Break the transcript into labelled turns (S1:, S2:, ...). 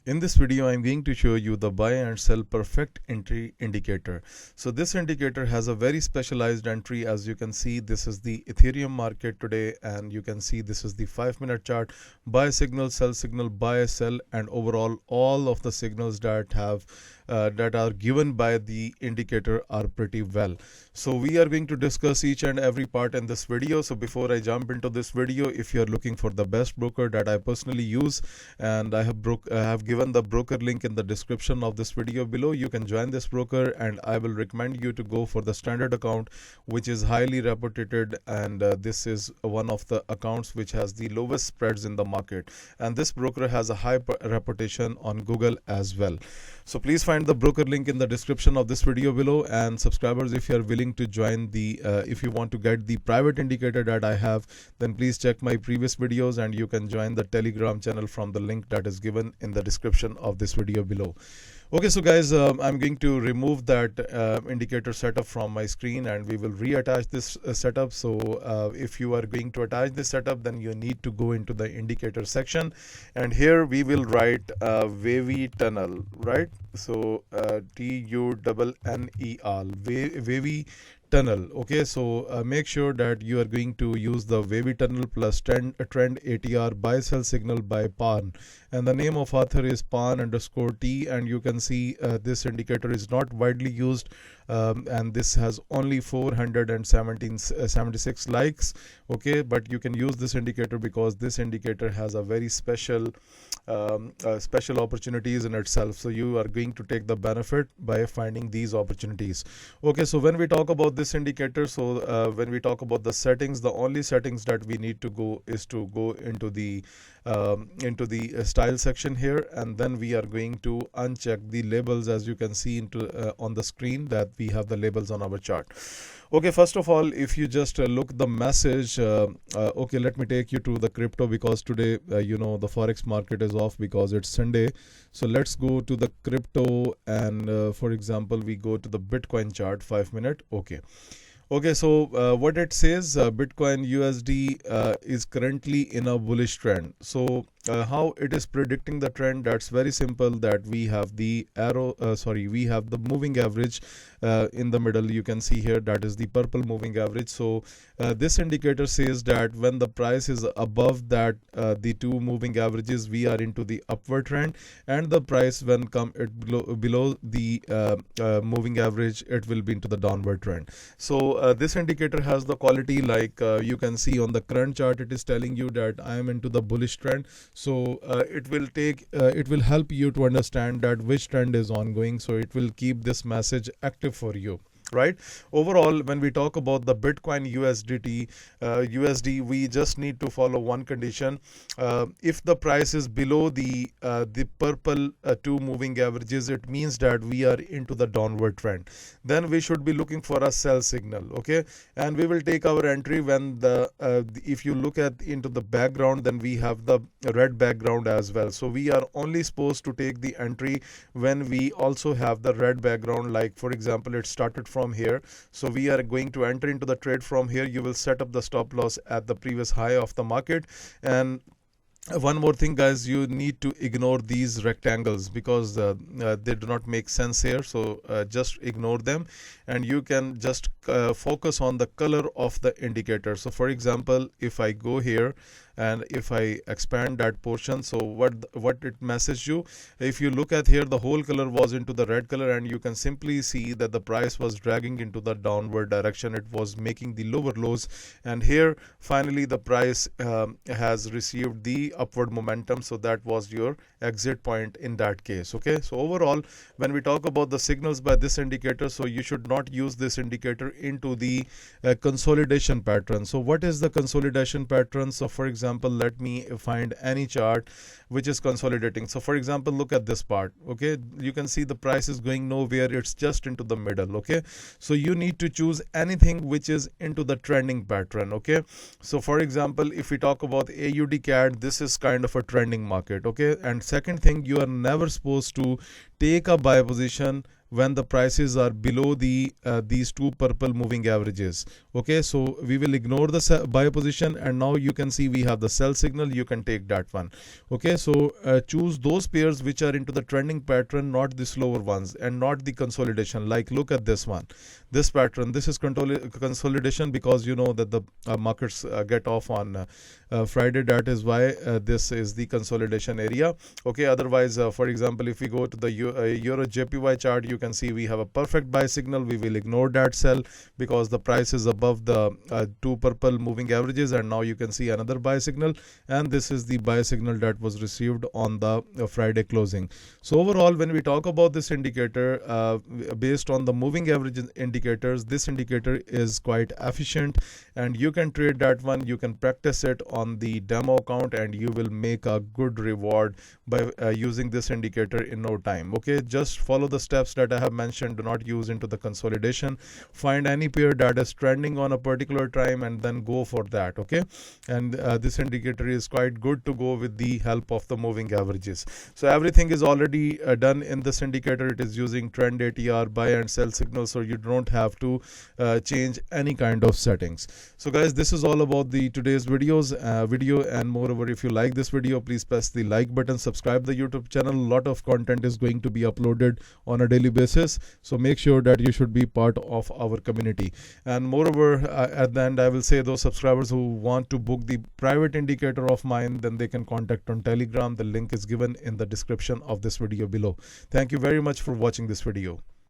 S1: In this video, I'm going to show you the buy and sell perfect entry indicator. So this indicator has a very specialized entry. As you can see, this is the Ethereum market today, and you can see this is the 5-minute chart. Buy signal, sell signal, buy, sell, and overall all of the signals that are given by the indicator are pretty well. So we are going to discuss each and every part in this video. So before I jump into this video, if you're looking for the best broker that I personally use, and I have given the broker link in the description of this video below, you can join this broker, and I will recommend you to go for the standard account, which is highly reputed, and this is one of the accounts which has the lowest spreads in the market, and this broker has a high reputation on Google as well. So please find the broker link in the description of this video below, and subscribers, if you are willing to join the if you want to get the private indicator that I have, then please check my previous videos, and you can join the Telegram channel from the link that is given in the description of this video below. Okay, so guys, I'm going to remove that indicator setup from my screen, and we will reattach this setup. So if you are going to attach this setup, then you need to go into the indicator section, and here we will write wavy tunnel, right? So TUNNEL, wavy tunnel. Okay, so make sure that you are going to use the wavy tunnel plus trend ATR buy sell signal by Pan, and the name of author is Pan_T, and you can see this indicator is not widely used, and this has only 476 likes. Okay, but you can use this indicator because this indicator has a very special opportunities in itself, so you are going to take the benefit by finding these opportunities. Okay, so when we talk about this indicator, so when we talk about the settings, the only settings that we need to go is to go into the style section here, and then we are going to uncheck the labels. As you can see on the screen that we have the labels on our chart. Okay, first of all, if you just look the message, okay, let me take you to the crypto, because today the forex market is off because it's Sunday. So let's go to the crypto, and for example, we go to the Bitcoin chart 5-minute. Okay, so what it says, Bitcoin USD is currently in a bullish trend. So how it is predicting the trend? That's very simple, that we have the we have the moving average in the middle. You can see here that is the purple moving average. So this indicator says that when the price is above that the two moving averages, we are into the upward trend, and the price when below the moving average, it will be into the downward trend. So this indicator has the quality, like you can see on the current chart, it is telling you that I am into the bullish trend. So it will help you to understand that which trend is ongoing, so it will keep this message active for you, right? Overall, when we talk about the Bitcoin USD, we just need to follow one condition. If the price is below the purple two moving averages, it means that we are into the downward trend. Then we should be looking for a sell signal. Okay, and we will take our entry when if you look into the background, then we have the red background as well. So we are only supposed to take the entry when we also have the red background. Like for example, it started from here, so we are going to enter into the trade from here. You will set up the stop loss at the previous high of the market. And one more thing, guys, you need to ignore these rectangles because they do not make sense here. So just ignore them, and you can just focus on the color of the indicator. So for example, if I go here and if I expand that portion, so what it messaged you, if you look at here, the whole color was into the red color, and you can simply see that the price was dragging into the downward direction. It was making the lower lows, and here finally the price has received the upward momentum. So that was your exit point in that case. Okay, so overall, when we talk about the signals by this indicator, so you should not use this indicator into the consolidation pattern. So what is the consolidation pattern? So for example, let me find any chart which is consolidating. So for example, look at this part. Okay, you can see the price is going nowhere, it's just into the middle. Okay, so you need to choose anything which is into the trending pattern. Okay, so for example, if we talk about AUD CAD, this is kind of a trending market. Okay, and second thing, you are never supposed to take a buy position when the prices are below the these two purple moving averages. Okay, so we will ignore the buy position, and now you can see we have the sell signal. You can take that one. Okay, so choose those pairs which are into the trending pattern, not the slower ones and not the consolidation. Like look at this one, this pattern. This is consolidation, because you know that the markets get off on Friday. That is why this is the consolidation area. Okay, otherwise for example, if we go to the Euro JPY chart, you can see we have a perfect buy signal. We will ignore that sell because the price is above the two purple moving averages, and now you can see another buy signal, and this is the buy signal that was received on the Friday closing. So overall, when we talk about this indicator based on the moving average indicators, this indicator is quite efficient, and you can trade that one. You can practice it on the demo account, and you will make a good reward by using this indicator in no time. Okay, just follow the steps that I have mentioned. Do not use into the consolidation. Find any pair that is trending on a particular time and then go for that. Okay, and this indicator is quite good to go with the help of the moving averages. So everything is already done in this indicator. It is using trend ATR, buy and sell signal, so you don't have to change any kind of settings. So guys, this is all about the today's video. And moreover, if you like this video, please press the like button, subscribe the YouTube channel. A lot of content is going to be uploaded on a daily basis, so make sure that you should be part of our community. And moreover, at the end, I will say those subscribers who want to book the private indicator of mine, then they can contact on Telegram. The link is given in the description of this video below. Thank you very much for watching this video.